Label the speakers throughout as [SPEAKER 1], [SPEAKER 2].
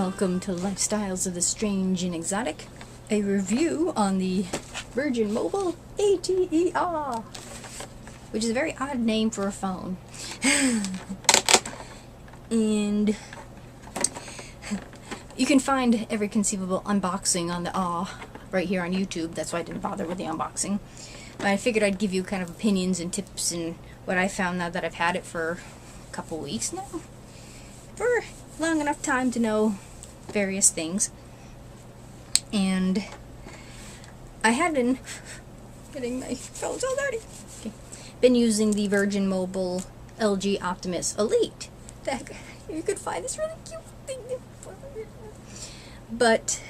[SPEAKER 1] Welcome to Lifestyles of the Strange and Exotic, a review on the Virgin Mobile ATER, which is a very odd name for a phone. And you can find every conceivable unboxing on the right here on YouTube. That's why I didn't bother with the unboxing. But I figured I'd give you kind of opinions and tips and what I found now that I've had it for a couple weeks now. For long enough time to know various things. And I had been getting my phone so dirty. Okay. Been using the Virgin Mobile LG Optimus Elite. Heck, you could find this really cute thing. But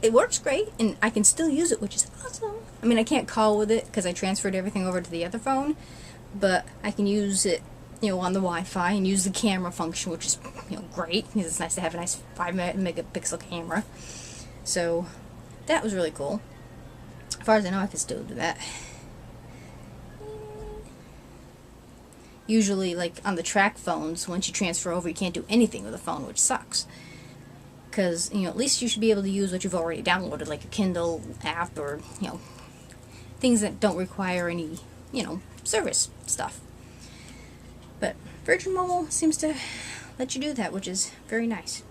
[SPEAKER 1] it works great, and I can still use it, which is awesome. I mean, I can't call with it because I transferred everything over to the other phone, but I can use it, you know, on the Wi-Fi and use the camera function, which is, you know, great because it's nice to have a nice 5-megapixel camera. So that was really cool. As far as I know, I can still do that. Usually, like on the track phones, once you transfer over, you can't do anything with the phone, which sucks. Because, you know, at least you should be able to use what you've already downloaded, like a Kindle app or, you know, things that don't require any, you know, service stuff. But Virgin Mobile seems to let you do that, which is very nice.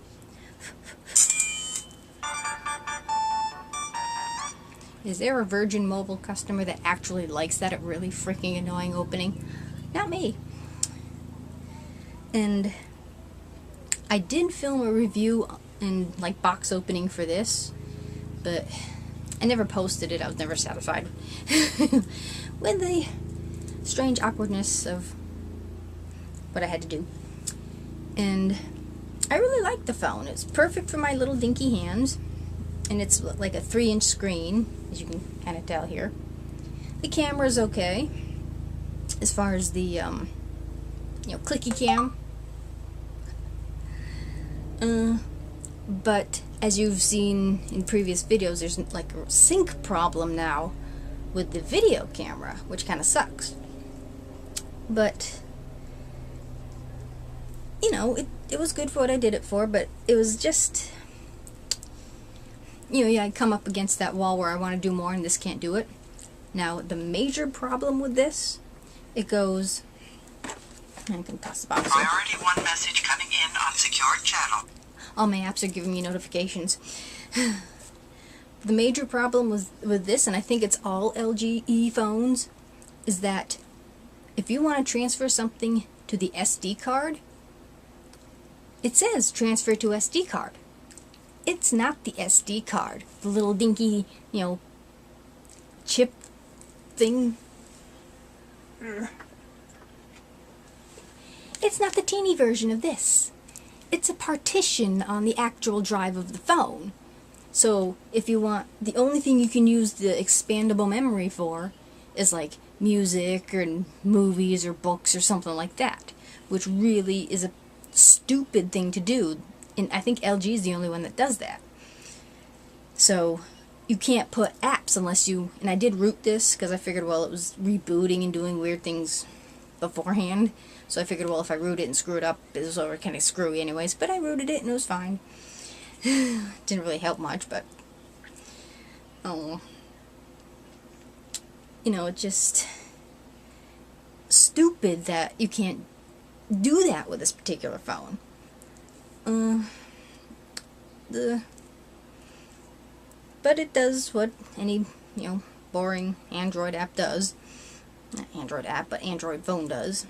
[SPEAKER 1] Is there a Virgin Mobile customer that actually likes that really freaking annoying opening? Not me. And I did film a review and like box opening for this, but I never posted it. I was never satisfied with the strange awkwardness of what I had to do. And I really like the phone. It's perfect for my little dinky hands, and it's like a 3-inch screen, as you can kind of tell here. The camera's okay as far as the you know, clicky cam. But as you've seen in previous videos, there's like a sync problem now with the video camera, which kind of sucks. But you know, it was good for what I did it for, but it was just, you know, yeah, I come up against that wall where I want to do more and this can't do it. Now, the major problem with this, it goes, I can toss the box.
[SPEAKER 2] Priority 1 message coming in on secured channel.
[SPEAKER 1] All my apps are giving me notifications. The major problem with this, and I think it's all LG phones, is that if you want to transfer something to the SD card, it says transfer to SD card. It's not the SD card, the little dinky, you know, chip thing. It's not the teeny version of this. It's a partition on the actual drive of the phone. So if you want, the only thing you can use the expandable memory for is like music or movies or books or something like that, which really is a stupid thing to do. And I think LG is the only one that does that. So you can't put apps unless you, and I did root this because I figured, well, it was rebooting and doing weird things beforehand. So I figured, well, if I root it and screw it up, it was already kind of screwy anyways. But I rooted it and it was fine. Didn't really help much, but oh, you know, it's just stupid that you can't do that with this particular phone. But it does what any, you know, boring Android app does. Not Android app, but Android phone does.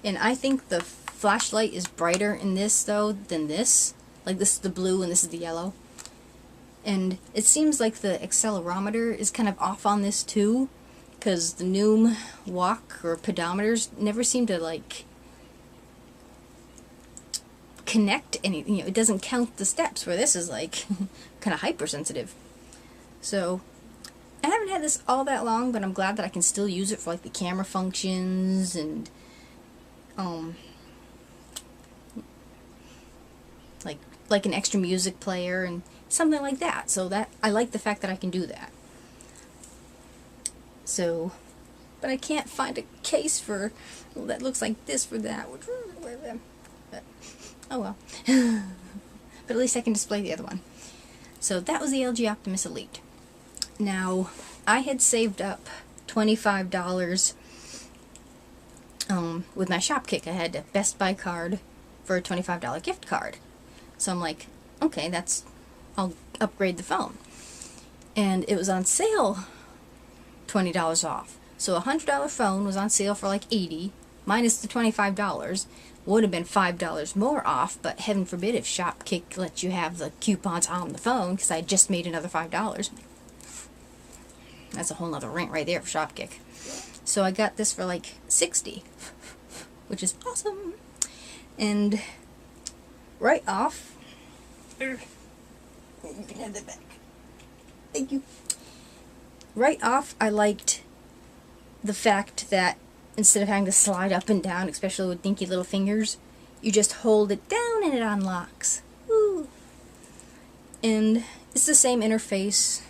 [SPEAKER 1] And I think the flashlight is brighter in this, though, than this. Like, this is the blue and this is the yellow. And it seems like the accelerometer is kind of off on this, too. Because the Noom walk or pedometers never seem to, like, connect anything. You know, it doesn't count the steps, where this is, like, kind of hypersensitive. So I haven't had this all that long, but I'm glad that I can still use it for, like, the camera functions and like an extra music player and something like that. So that I like the fact that I can do that. So, but I can't find a case for, well, that looks like this for that. But, oh well. but at least I can display the other one. So that was the LG Optimus Elite. Now, I had saved up $25 with my Shopkick. I had a Best Buy card for a $25 gift card. So I'm like, okay, I'll upgrade the phone. And it was on sale, $20 off. So a $100 phone was on sale for like $80, minus the $25. Would have been $5 more off, but heaven forbid if Shopkick lets you have the coupons on the phone, because I just made another $5. That's a whole nother rant right there for Shopkick. So I got this for like $60, which is awesome. And right off, you can have that back. Thank you. Right off, I liked the fact that instead of having to slide up and down, especially with dinky little fingers, you just hold it down and it unlocks. Woo. And it's the same interface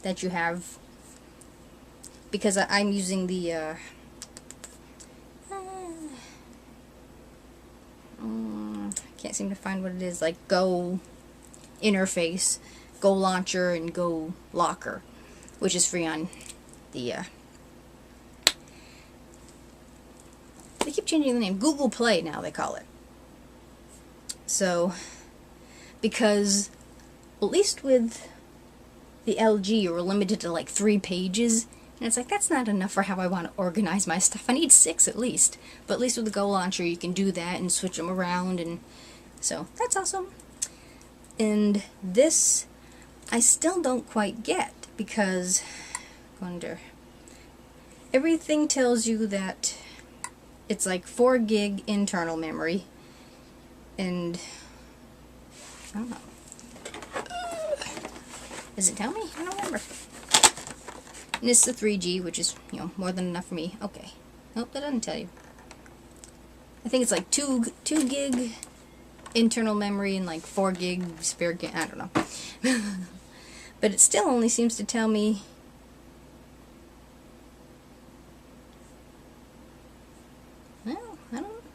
[SPEAKER 1] that you have, because I'm using the can't seem to find what it is, like Go interface, Go Launcher and Go Locker, which is free on the they keep changing the name, Google Play now they call it. So, because at least with the LG you were limited to like 3 pages, and it's like, that's not enough for how I want to organize my stuff. I need 6 at least. But at least with the Go Launcher you can do that and switch them around, and so that's awesome. And this I still don't quite get, because everything tells you that it's like 4 gig internal memory, and I don't know. Does it tell me? I don't remember. And it's the 3G, which is, more than enough for me. Okay. Nope, that doesn't tell you. I think it's like 2 gig internal memory and like 4 gig spare gig. I don't know. But it still only seems to tell me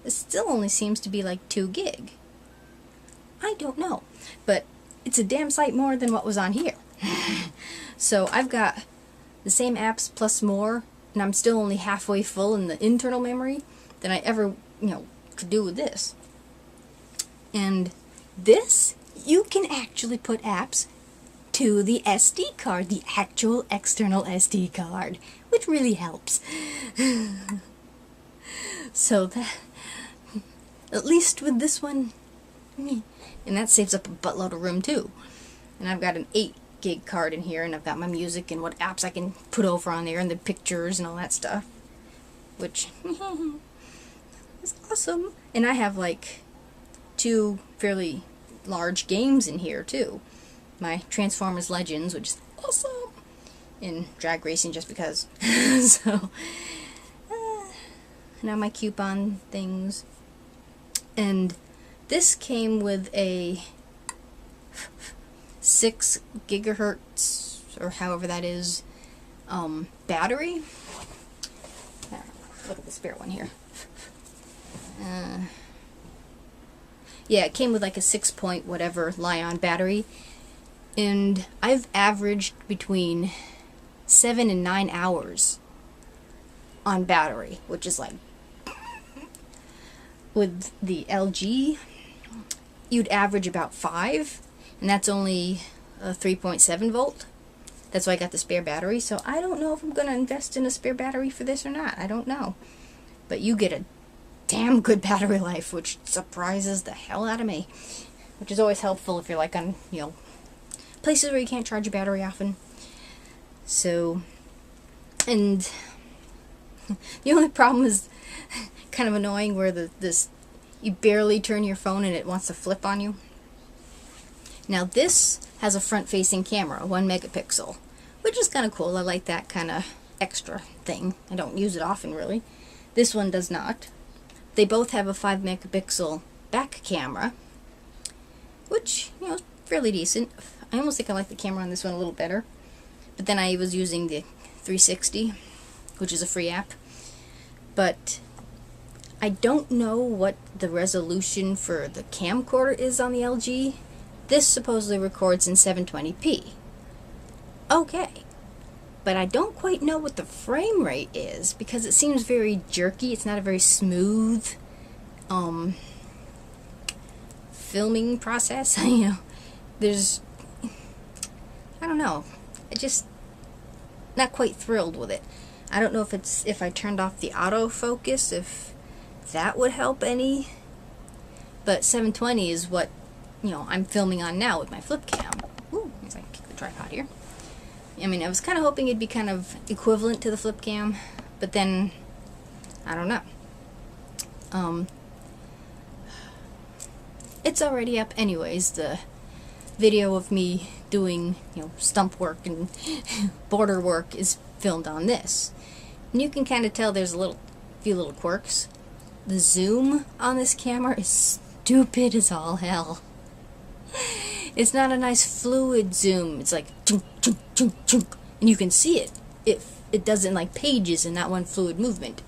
[SPEAKER 1] it still only seems to be like 2 gig. I don't know. But it's a damn sight more than what was on here. So I've got the same apps plus more, and I'm still only halfway full in the internal memory than I ever, could do with this. And this, you can actually put apps to the SD card, the actual external SD card, which really helps. So that, at least with this one, and that saves up a buttload of room too. And I've got an 8 gig card in here, and I've got my music and what apps I can put over on there, and the pictures and all that stuff, which is awesome. And I have like 2 fairly large games in here too. My Transformers Legends, which is awesome, and drag racing just because. So now my coupon things. And this came with a 6 gigahertz, or however that is, battery. Look at the spare one here. Yeah, it came with like a 6 point whatever Li-ion battery, and I've averaged between 7 and 9 hours on battery, which is like, with the LG you'd average about 5, and that's only a 3.7 volt. That's why I got the spare battery. So I don't know if I'm gonna invest in a spare battery for this or not. I don't know, but you get a damn good battery life, which surprises the hell out of me, which is always helpful if you're like on places where you can't charge your battery often. So, and the only problem is kind of annoying, where this you barely turn your phone and it wants to flip on you. Now this has a front-facing camera, 1 megapixel, which is kind of cool. I like that kind of extra thing. I don't use it often really. This one does not. They both have a 5 megapixel back camera, which is fairly decent. I almost think I like the camera on this one a little better. But then I was using the 360, which is a free app. But I don't know what the resolution for the camcorder is on the LG, this supposedly records in 720p. Okay, but I don't quite know what the frame rate is because it seems very jerky. It's not a very smooth filming process. You know, there's, I don't know, I just not quite thrilled with it. I don't know if it's, if I turned off the autofocus, if that would help any, but 720 is what, you know, I'm filming on now with my flip cam. Ooh, as I kick the tripod here. I mean, I was kind of hoping it'd be kind of equivalent to the flip cam, but then, I don't know. It's already up anyways, the video of me doing, you know, stump work and border work is filmed on this. And you can kind of tell there's a few little quirks. The zoom on this camera is stupid as all hell. It's not a nice fluid zoom. It's like chunk, chunk, chunk, chunk, and you can see it. It does it in like pages and not one fluid movement,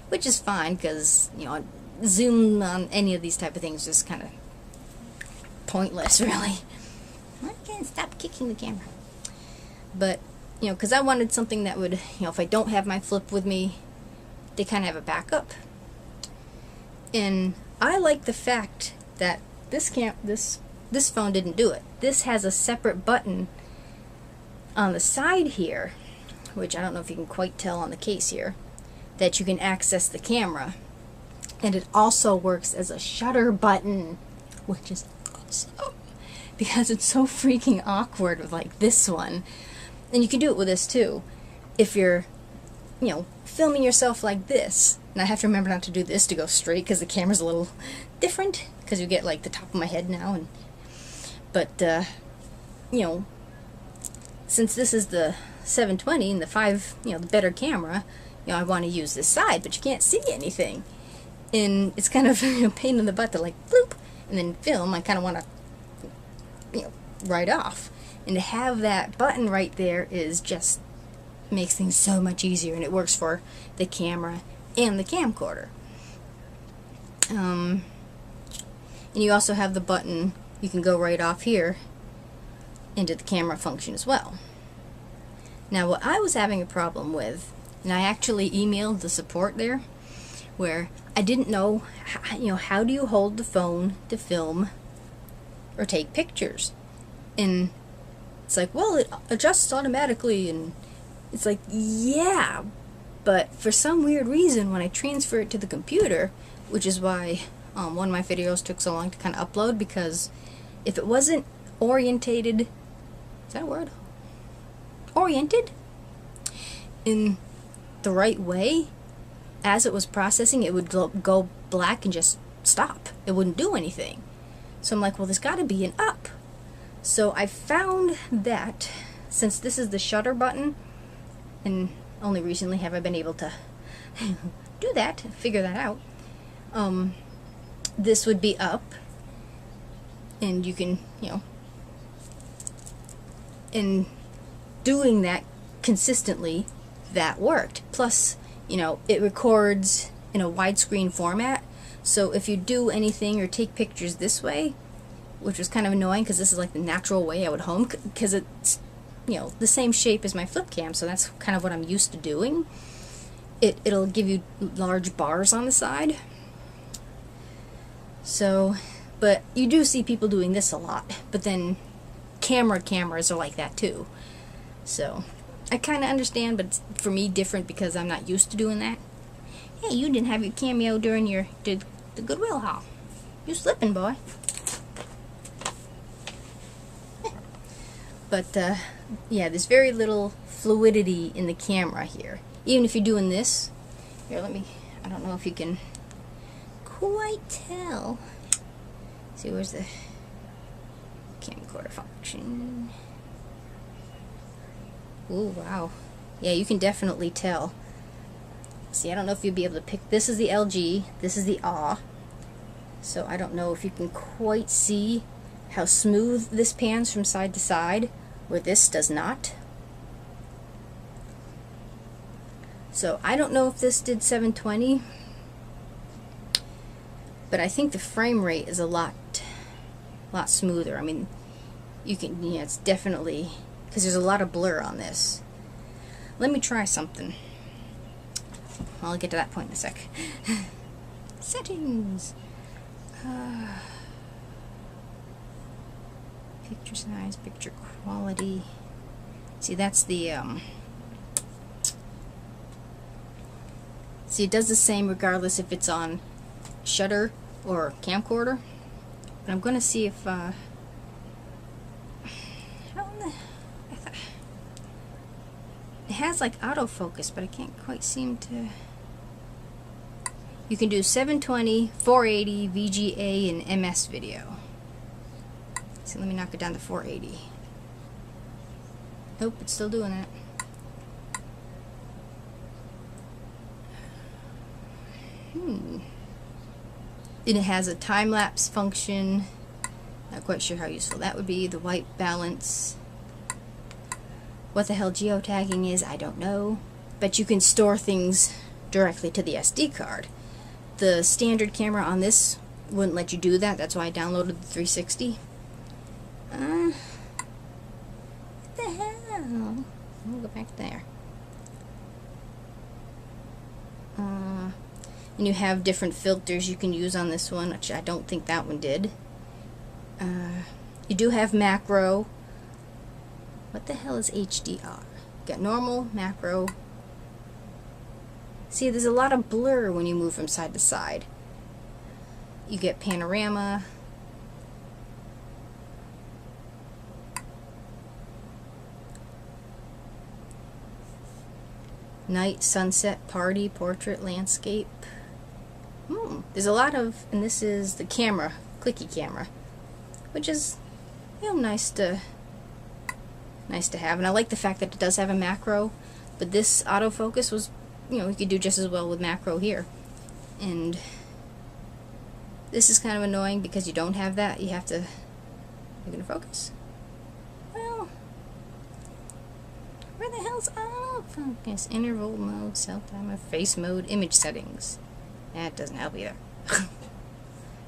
[SPEAKER 1] which is fine because, you know, zoom on any of these type of things is kind of pointless, really. I can't stop kicking the camera. But, you know, because I wanted something that would, you know, if I don't have my flip with me, they kind of have a backup. And I like the fact that this phone didn't do it. This has a separate button on the side here, which I don't know if you can quite tell on the case here, that you can access the camera. And it also works as a shutter button, which is awesome, because it's so freaking awkward with like this one. And you can do it with this too. If you're, you know, filming yourself like this, and I have to remember not to do this to go straight because the camera's a little different, because you get like the top of my head now, and but you know, since this is the 720 and the 5, you know, the better camera, you know, I want to use this side, but you can't see anything, and it's kind of a pain in the butt to like bloop and then film. I kind of want to, you know, right off, and to have that button right there is just makes things so much easier, and it works for the camera and the camcorder. And you also have the button, you can go right off here into the camera function as well. Now what I was having a problem with, and I actually emailed the support there, where I didn't know, you know, how do you hold the phone to film or take pictures? And it's like, well, it adjusts automatically, and it's like, yeah, but for some weird reason when I transfer it to the computer, which is why one of my videos took so long to kind of upload, because if it wasn't orientated, is that a word? Oriented in the right way, as it was processing, it would go black and just stop. It wouldn't do anything. So I'm like, well, there's got to be an up. So I found that since this is the shutter button, and only recently have I been able to do that, figure that out, this would be up, and you can, you know, in doing that consistently, that worked. Plus, you know, it records in a widescreen format, so if you do anything or take pictures this way, which was kind of annoying because this is like the natural way I would home, because it's, you know, the same shape as my flip cam, so that's kind of what I'm used to doing. It'll give you large bars on the side. So, but you do see people doing this a lot, but then cameras are like that too. So, I kind of understand, but it's, for me, different because I'm not used to doing that. Hey, you didn't have your cameo during the Goodwill haul. You slipping, boy. But, yeah, there's very little fluidity in the camera here. Even if you're doing this, here, I don't know if you can quite tell. See, where's the camcorder function? Ooh, wow. Yeah, you can definitely tell. See, I don't know if you'll be able to pick. This is the LG, this is the AW. So I don't know if you can quite see how smooth this pans from side to side, where this does not. So I don't know if this did 720, but I think the frame rate is a lot a lot smoother. I mean, you can, yeah, it's definitely, because there's a lot of blur on this. Let me try something. I'll get to that point in a sec. Settings. Picture size, picture quality. See, that's the, see, it does the same regardless if it's on shutter or camcorder. But I'm going to see if, how in the, it has like autofocus, but I can't quite seem to. You can do 720, 480, VGA, and MS video. So let me knock it down to 480. Nope, it's still doing that. And it has a time-lapse function. Not quite sure how useful that would be. The white balance. What the hell geotagging is, I don't know. But you can store things directly to the SD card. The standard camera on this wouldn't let you do that. That's why I downloaded the 360. What the hell? We'll go back there. And you have different filters you can use on this one, which I don't think that one did. You do have macro. What the hell is HDR? Got normal, macro. See, there's a lot of blur when you move from side to side. You get panorama. Night, sunset, party, portrait, landscape. There's a lot of, and this is the camera, clicky camera, which is, you know, nice to have. And I like the fact that it does have a macro, but this autofocus was, you know, you could do just as well with macro here. And this is kind of annoying because you don't have that. You have to, you're gonna focus. Well, where the hell's autofocus? Interval mode, self timer, face mode, image settings. That doesn't help either.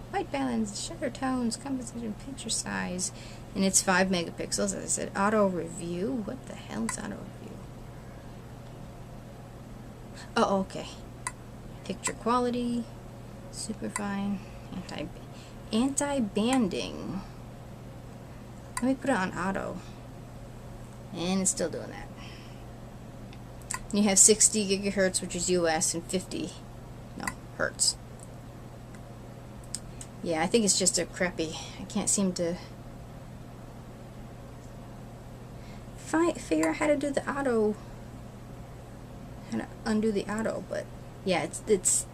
[SPEAKER 1] White balance, shutter tones, composition, picture size, and it's 5 megapixels. As I said, auto review. What the hell is auto review? Oh, okay. Picture quality, superfine, anti-banding. Let me put it on auto, and it's still doing that. And you have 60 gigahertz, which is US, and 50 hertz. Yeah, I think it's just a crappy. I can't seem to figure out how to do the auto, how to undo the auto. But yeah, it's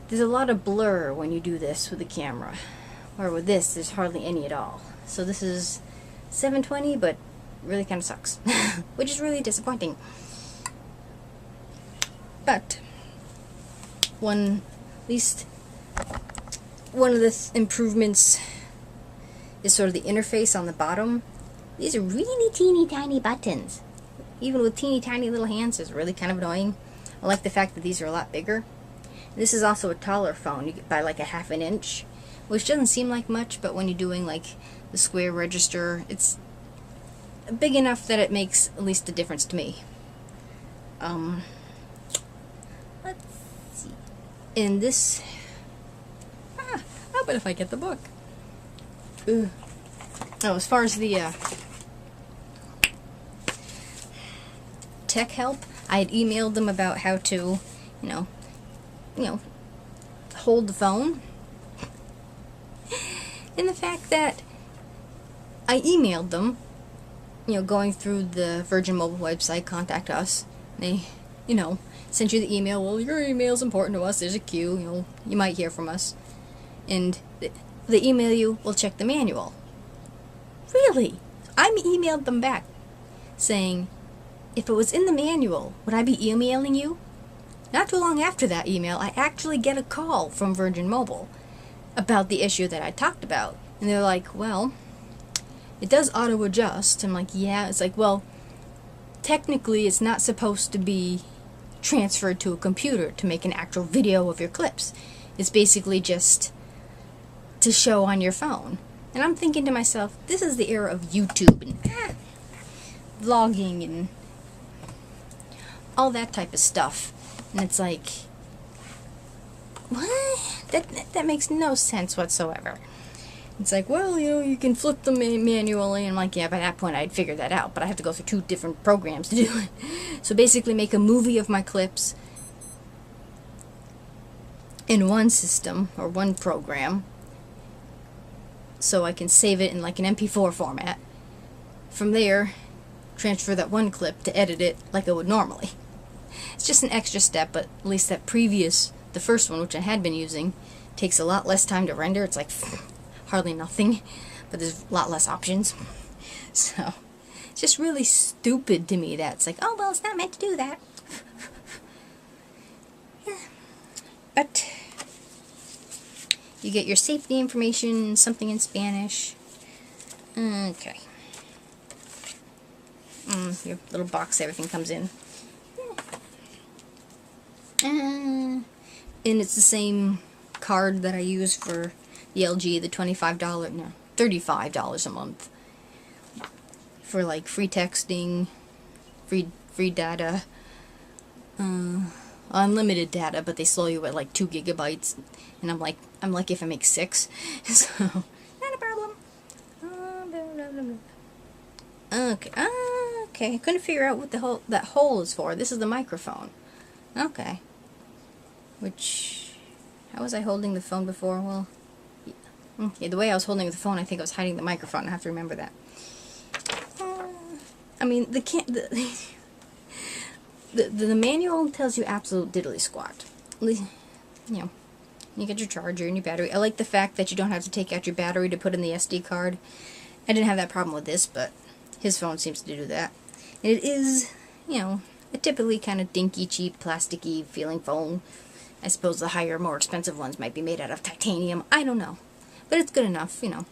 [SPEAKER 1] there's a lot of blur when you do this with the camera, or with this there's hardly any at all. So this is 720, but really kind of sucks, which is really disappointing. But at least one of the improvements is sort of the interface on the bottom. These are really teeny tiny buttons. Even with teeny tiny little hands, it's really kind of annoying. I like the fact that these are a lot bigger. This is also a taller phone. You get by like a ½ an inch, which doesn't seem like much, but when you're doing like the square register, it's big enough that it makes at least a difference to me. Let's see. In this, how about if I get the book? Oh, as far as the tech help, I had emailed them about how to, you know, hold the phone. And the fact that I emailed them, going through the Virgin Mobile website, contact us. They, sent you the email. Well, your email's important to us. There's a queue. You might hear from us. And they email you. We'll check the manual. Really? I emailed them back saying, if it was in the manual, would I be emailing you? Not too long after that email, I actually get a call from Virgin Mobile about the issue that I talked about. And they're like, well, it does auto-adjust. I'm like, yeah. It's like, well, technically it's not supposed to be transferred to a computer to make an actual video of your clips. It's basically just to show on your phone. And I'm thinking to myself, this is the era of YouTube and vlogging and all that type of stuff. And it's like, what? That makes no sense whatsoever. It's like, well, you know, you can flip them manually. And I'm like, yeah, by that point I'd figure that out. But I have to go through 2 different programs to do it. So basically make a movie of my clips in one system or one program, so I can save it in like an MP4 format. From there, transfer that one clip to edit it like I would normally. It's just an extra step, but at least the first one, which I had been using, takes a lot less time to render. It's like hardly nothing, but there's a lot less options. So, it's just really stupid to me that it's like, oh, well, it's not meant to do that. Yeah. But you get your safety information, something in Spanish. Okay. Your little box, everything comes in. And it's the same card that I use for the LG, the $35 a month. For like free texting, free data, unlimited data, but they slow you at like 2 gigabytes, and I'm lucky if I make 6, so not a problem. Okay, I couldn't figure out what that hole is for. This is the microphone. Okay. How was I holding the phone before? Well, yeah, the way I was holding the phone, I think I was hiding the microphone. I have to remember that. I mean, the manual tells you absolute diddly squat. You know, you get your charger and your battery. I like the fact that you don't have to take out your battery to put in the SD card. I didn't have that problem with this, but his phone seems to do that. And it is, you know, a typically kind of dinky, cheap, plasticky feeling phone. I suppose the higher, more expensive ones might be made out of titanium. I don't know. But it's good enough, you know.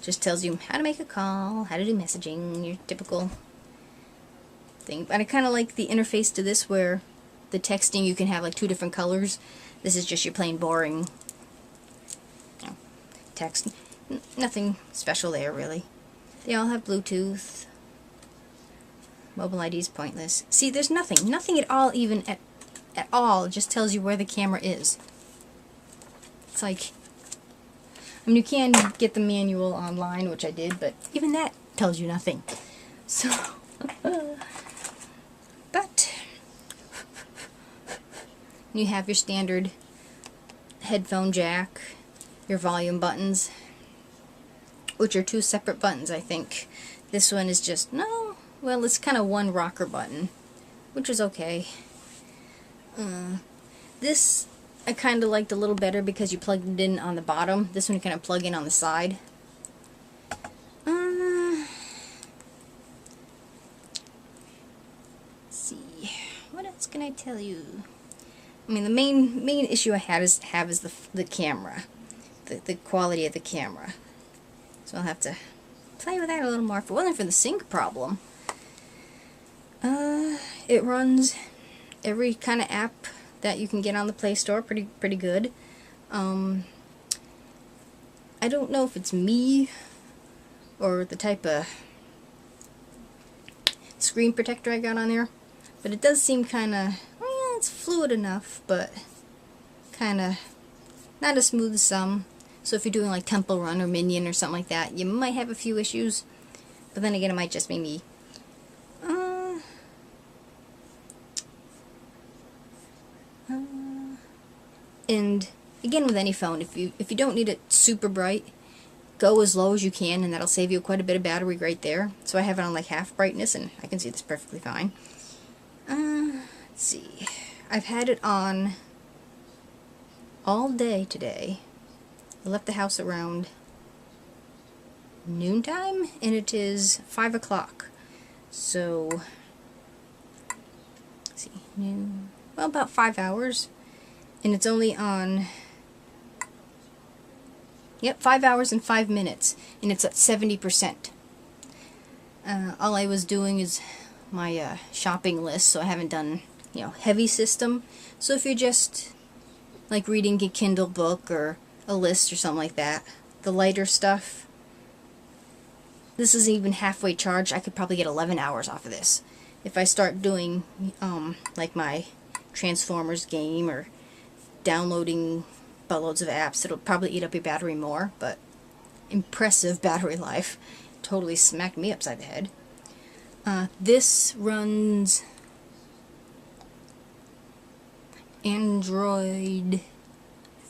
[SPEAKER 1] Just tells you how to make a call, how to do messaging, your typical thing. But I kind of like the interface to this where the texting you can have like 2 different colors. This is just your plain boring, you know, text. Nothing special there, really. They all have Bluetooth. Mobile ID is pointless. See, there's nothing at all, even at all. It just tells you where the camera is. It's like, I mean, you can get the manual online, which I did, but even that tells you nothing. So, but you have your standard headphone jack, your volume buttons, which are 2 separate buttons, I think. This one is just, no, well, it's kind of one rocker button, which is okay. This I kind of liked a little better because you plugged it in on the bottom. This one you kind of plug in on the side. Let's see, what else can I tell you? I mean, the main issue I have is the camera, the quality of the camera. So I'll have to play with that a little more. If it wasn't for the sync problem, it runs every kind of app that you can get on the Play Store pretty good. I don't know if it's me or the type of screen protector I got on there, but it does seem kind of, well, yeah, it's fluid enough, but kind of not as smooth as some. So if you're doing like Temple Run or Minion or something like that, you might have a few issues, but then again, it might just be me. And again, with any phone, if you don't need it super bright, go as low as you can, and that'll save you quite a bit of battery right there. So I have it on like half brightness, and I can see this perfectly fine. Let's see, I've had it on all day today. I left the house around noontime, and it is 5 o'clock. So, let's see, noon, well, about 5 hours. And it's only on, yep, 5 hours and 5 minutes, and it's at 70%. All I was doing is my shopping list, so I haven't done, you know, heavy system. So if you're just like reading a Kindle book or a list or something like that, the lighter stuff. This is even halfway charged. I could probably get 11 hours off of this. If I start doing, like my Transformers game or downloading buttloads of apps, it'll probably eat up your battery more, but impressive battery life. Totally smacked me upside the head. This runs Android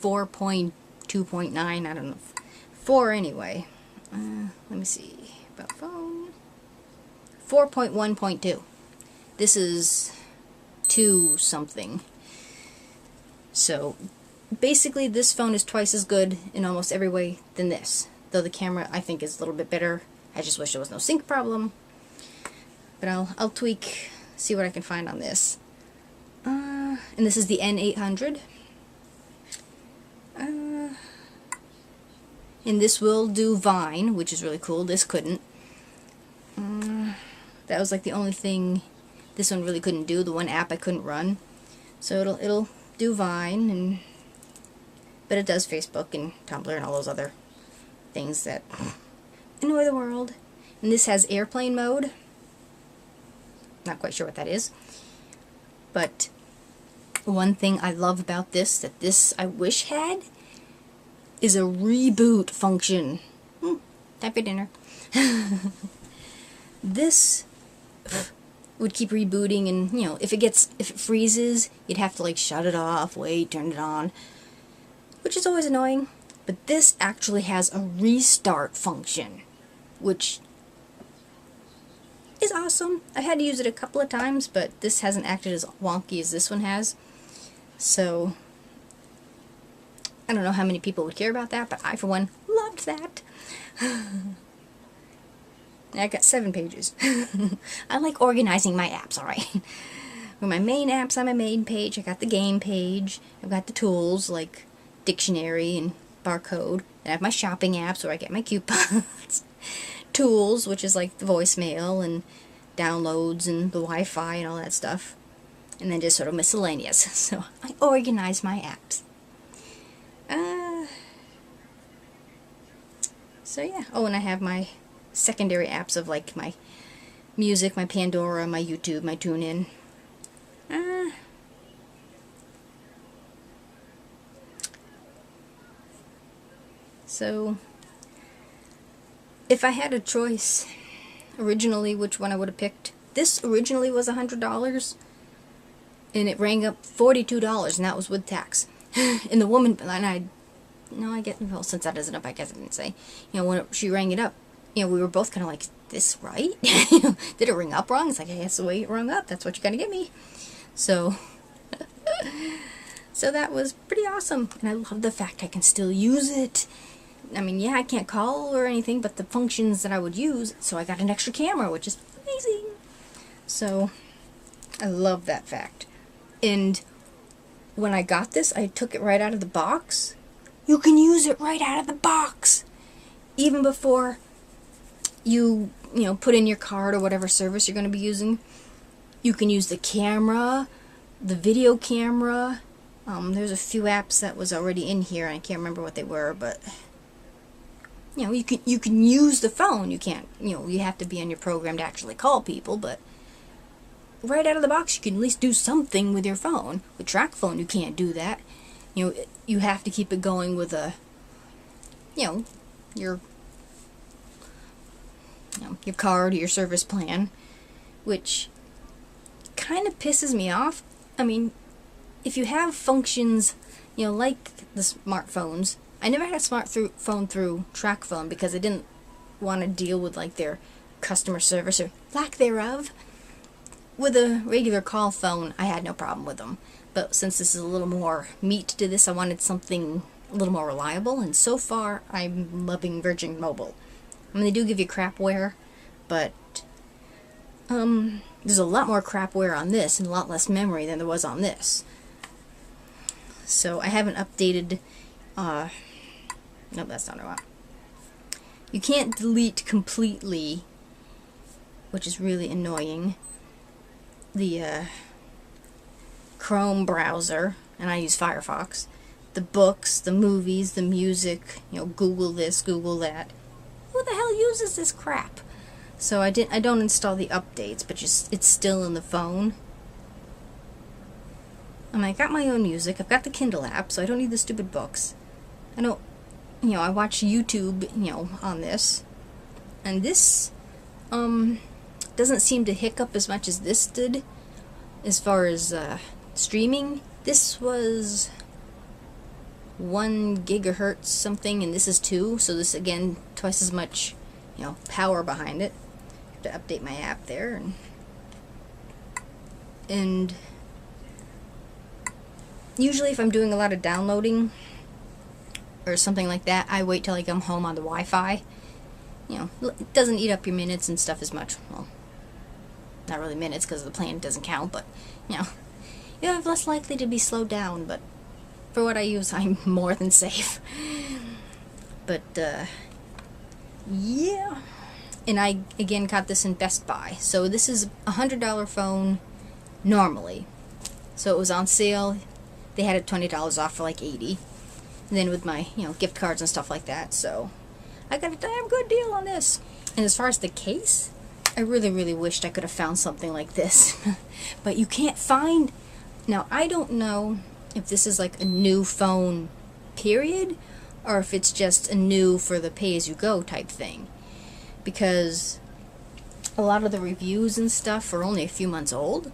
[SPEAKER 1] 4.2.9, I don't know, 4 anyway. Let me see, about phone, 4.1.2. This is 2 something. So basically this phone is twice as good in almost every way than this, though the camera I think is a little bit better. I just wish there was no sync problem, but I'll tweak, see what I can find on this. And this is the N800. And this will do Vine, which is really cool. This couldn't. That was like the only thing this one really couldn't do. The one app I couldn't run. So it'll do Vine, but it does Facebook and Tumblr and all those other things that annoy the world. And this has airplane mode. Not quite sure what that is. But one thing I love about this, that this I wish had, is a reboot function. Time for dinner. This would keep rebooting, and you know, if it freezes, you'd have to like shut it off, wait, turn it on, which is always annoying. But this actually has a restart function, which is awesome. I've had to use it a couple of times, but this hasn't acted as wonky as this one has. So I don't know how many people would care about that, but I, for one, loved that. I got 7 pages. I like organizing my apps, alright. For my main apps on my main page, I got the game page. I've got the tools, like dictionary and barcode. I have my shopping apps where I get my coupons. Tools, which is like the voicemail and downloads and the Wi-Fi and all that stuff. And then just sort of miscellaneous. So I organize my apps. So yeah. Oh, and I have my secondary apps of like my music, my Pandora, my YouTube, my TuneIn. So if I had a choice originally, which one I would have picked, this originally was $100 and it rang up $42, and that was with tax. And the woman, well, since that isn't up, I guess I didn't say, you know, when she rang it up, you know, we were both kind of like, this right? Did it ring up wrong? It's like, hey, that's the way it rung up. That's what you're going to give me. So, so that was pretty awesome. And I love the fact I can still use it. I mean, yeah, I can't call or anything, but the functions that I would use, so I got an extra camera, which is amazing. So, I love that fact. And when I got this, I took it right out of the box. You can use it right out of the box. Even before you put in your card or whatever service you're going to be using. You can use the camera, the video camera. There's a few apps that was already in here, and I can't remember what they were, but you know, you can use the phone. You can't, you have to be on your program to actually call people, but right out of the box you can at least do something with your phone. With track phone you can't do that. You have to keep it going with a your card or your service plan, which kind of pisses me off. I mean, if you have functions, like the smartphones, I never had a smartphone through track phone because I didn't want to deal with like their customer service or lack thereof. With a regular call phone, I had no problem with them. But since this is a little more meat to this, I wanted something a little more reliable, and so far I'm loving Virgin Mobile. I mean, they do give you crapware, but there's a lot more crapware on this and a lot less memory than there was on this. So I haven't updated. Nope, that's not what I want. You can't delete completely, which is really annoying, the Chrome browser, and I use Firefox, the books, the movies, the music, Google this, Google that. Who the hell uses this crap? So I don't install the updates, but it's still in the phone. I got my own music. I've got the Kindle app, so I don't need the stupid books. I don't, I watch YouTube, on this. And this, doesn't seem to hiccup as much as this did, as far as, streaming. This was 1 gigahertz something, and this is 2, so this, again, twice as much, power behind it. I have to update my app there, and usually if I'm doing a lot of downloading or something like that, I wait till I come home on the Wi-Fi. It doesn't eat up your minutes and stuff as much. Well, not really minutes because the plan doesn't count, but, you're less likely to be slowed down, but for what I use, I'm more than safe. But, yeah. And I, again, got this in Best Buy. So this is a $100 phone normally. So it was on sale. They had it $20 off for like $80. And then with my, gift cards and stuff like that. So I got a damn good deal on this. And as far as the case, I really, really wished I could have found something like this. But you can't find... Now, I don't know if this is like a new phone, period, or if it's just a new for the pay-as-you-go type thing. Because a lot of the reviews and stuff are only a few months old,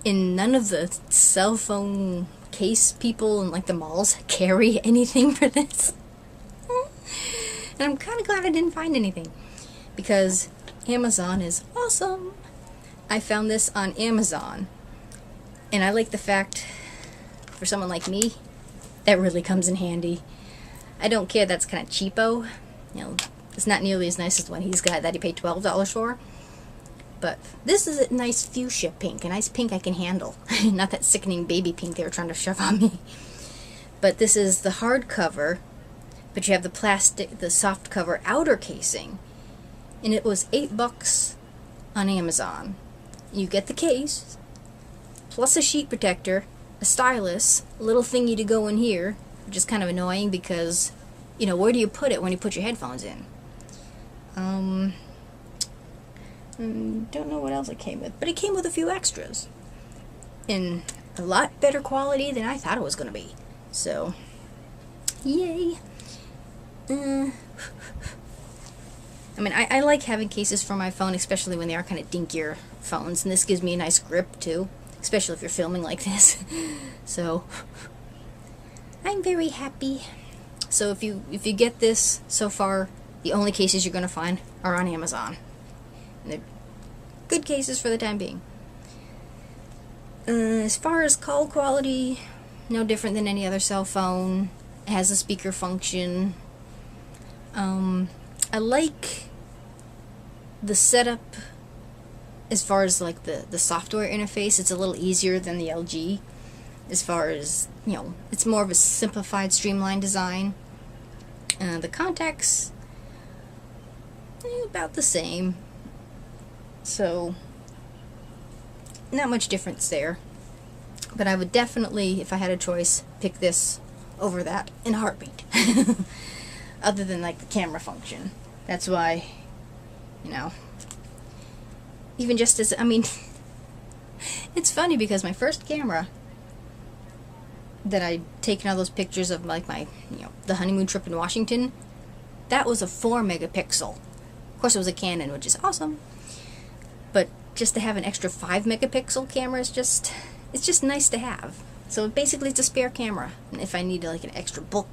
[SPEAKER 1] and none of the cell phone case people in like the malls carry anything for this. And I'm kind of glad I didn't find anything, because Amazon is awesome. I found this on Amazon, and I like the fact, for someone like me, that really comes in handy. I don't care that's kind of cheapo. It's not nearly as nice as the one he's got that he paid $12 for. But this is a nice fuchsia pink, a nice pink I can handle. Not that sickening baby pink they were trying to shove on me. But this is the hard cover, but you have the soft cover outer casing. And it was $8 on Amazon. You get the case, plus a sheet protector, a stylus, a little thingy to go in here, which is kind of annoying because, where do you put it when you put your headphones in? Don't know what else it came with, but it came with a few extras. In a lot better quality than I thought it was going to be. So, yay. I like having cases for my phone, especially when they are kind of dinkier phones, and this gives me a nice grip too, especially if you're filming like this. So, I'm very happy. So if you get this, so far, the only cases you're going to find are on Amazon. And they're good cases for the time being. As far as call quality, no different than any other cell phone. It has a speaker function. I like the setup as far as like the software interface. It's a little easier than the LG as far as, it's more of a simplified, streamlined design. The contacts, about the same. So, not much difference there. But I would definitely, if I had a choice, pick this over that in a heartbeat. Other than like the camera function. That's why, even just as, it's funny because my first camera that I'd taken all those pictures of like my, the honeymoon trip in Washington, that was a 4 megapixel. Of course it was a Canon, which is awesome. But just to have an extra 5 megapixel camera is just, it's just nice to have. So basically it's a spare camera. And if I need like an extra book,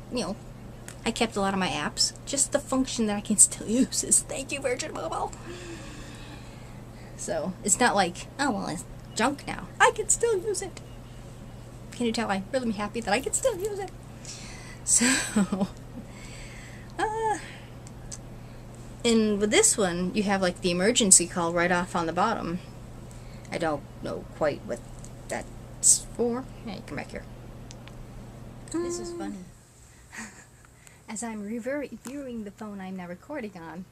[SPEAKER 1] I kept a lot of my apps. Just the function that I can still use is thank you, Virgin Mobile. So it's not like, oh well, it's junk now. I can still use it. Can you tell I'm really happy that I can still use it? So, and with this one, you have like the emergency call right off on the bottom. I don't know quite what that's for. Yeah, you come back here. This is funny. As I'm reviewing the phone I'm now recording on,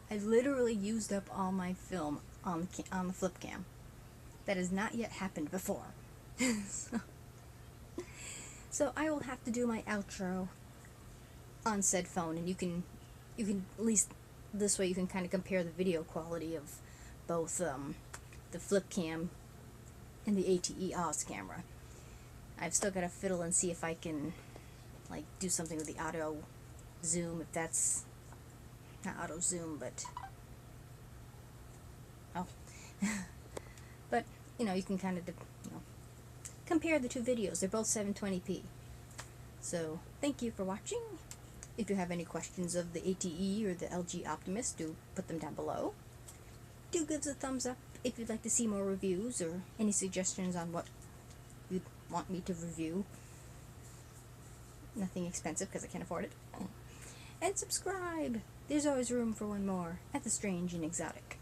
[SPEAKER 1] I literally used up all my film on the flip cam. That has not yet happened before. So So I will have to do my outro on said phone, and you can at least this way you can kind of compare the video quality of both the flip cam and the ATE Oz camera. I've still got to fiddle and see if I can like do something with the auto zoom, if that's not auto zoom, but oh but you know, you can kind of compare the two videos. They're both 720p. So thank you for watching. If you have any questions of the ATE or the LG Optimus, do put them down below. Do give us a thumbs up if you'd like to see more reviews or any suggestions on what you'd want me to review. Nothing expensive because I can't afford it. And subscribe! There's always room for one more at the strange and exotic.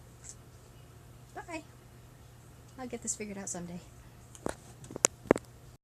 [SPEAKER 1] Bye! I'll get this figured out someday.